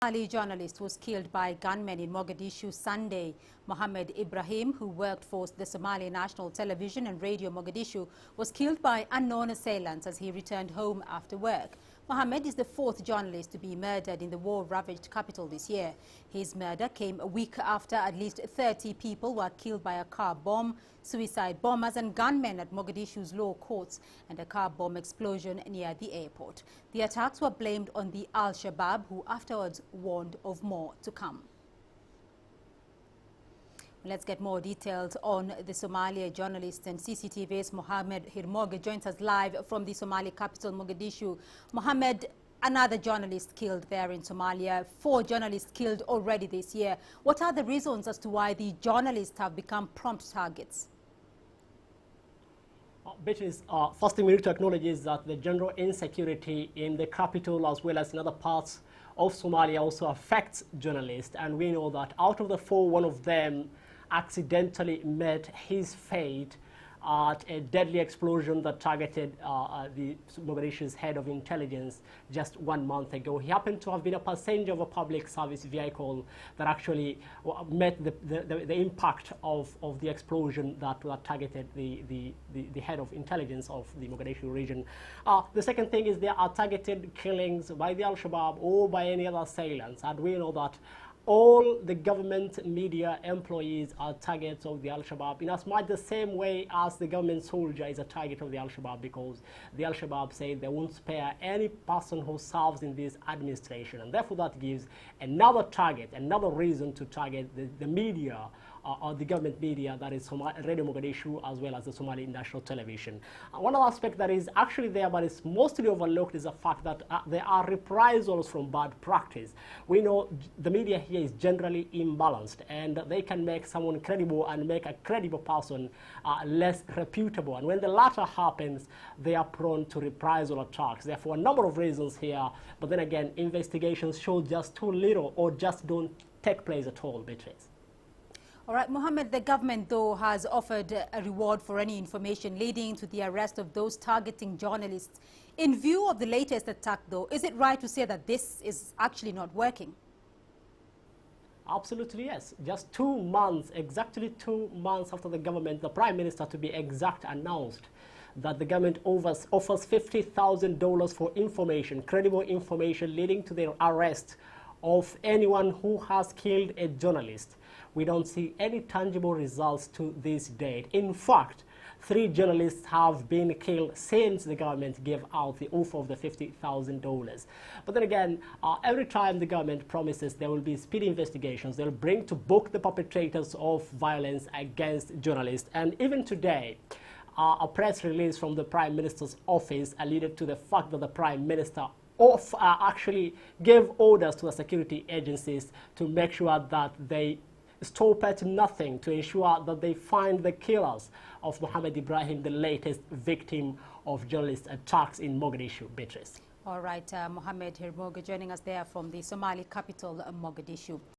Somali journalist was killed by gunmen in Mogadishu Sunday.Mohamed Ibrahim, who worked for the Somali National Television and Radio Mogadishu, was killed by unknown assailants as he returned home after work. Mohamed is the fourth journalist to be murdered in the war-ravaged capital this year. His murder came a week after at least 30 people were killed by a car bomb, suicide bombers and gunmen at Mogadishu's law courts, and a car bomb explosion near the airport. The attacks were blamed on the Al-Shabaab, who afterwards warned of more to come. Let's get more details on the Somalia journalist and CCTV's Mohammed Rageh joins us live from the Somali capital, Mogadishu. Mohammed, another journalist killed there in Somalia, 4 journalists killed already this year. What are the reasons as to why the journalists have become prompt targets? Beatrice, first thing we need to acknowledge is that the general insecurity in the capital as well as in other parts of Somalia also affects journalists, and we know that out of the 4, one of them accidentally met his fate at a deadly explosion that targeted the Mogadishu's head of intelligence just 1 month ago. He happened to have been a passenger of a public service vehicle that actually met the impact of the explosion that targeted the head of intelligence of the Mogadishu region. The second thing is there are targeted killings by the Al-Shabaab or by any other assailants, and we know that all the government media employees are targets of the Al-Shabaab in as much the same way as the government soldier is a target of the Al-Shabaab, because the Al-Shabaab say they won't spare any person who serves in this administration, and therefore that gives another target, another reason to target the media or the government media, that is Radio Mogadishu as well as the Somali National Television. One other aspect that is actually there but is mostly overlooked is the fact that there are reprisals from bad practice. We know the media here is generally imbalanced, and they can make someone credible and make a credible person less reputable, and when the latter happens they are prone to reprisal attacks. Therefore a number of reasons here, but then again investigations show just too little or just don't take place at all, Beatrice. All right, Mohammed, the government, though, has offered a reward for any information leading to the arrest of those targeting journalists. In view of the latest attack, though, is it right to say that this is actually not working? Absolutely, yes. Just 2 months, exactly 2 months after the government, the Prime Minister to be exact, announced that the government offers $50,000 for information, credible information leading to the arrest of anyone who has killed a journalist. We don't see any tangible results to this date. In fact, 3 journalists have been killed since the government gave out the offer of the $50,000. But then again, every time the government promises there will be speedy investigations, they'll bring to book the perpetrators of violence against journalists. And even today, a press release from the Prime Minister's office alluded to the fact that the Prime Minister actually gave orders to the security agencies to make sure that they stop at nothing to ensure that they find the killers of Mohamed Ibrahim, the latest victim of journalist attacks in Mogadishu, Beatrice. All right, Mohammed Rageh joining us there from the Somali capital, Mogadishu.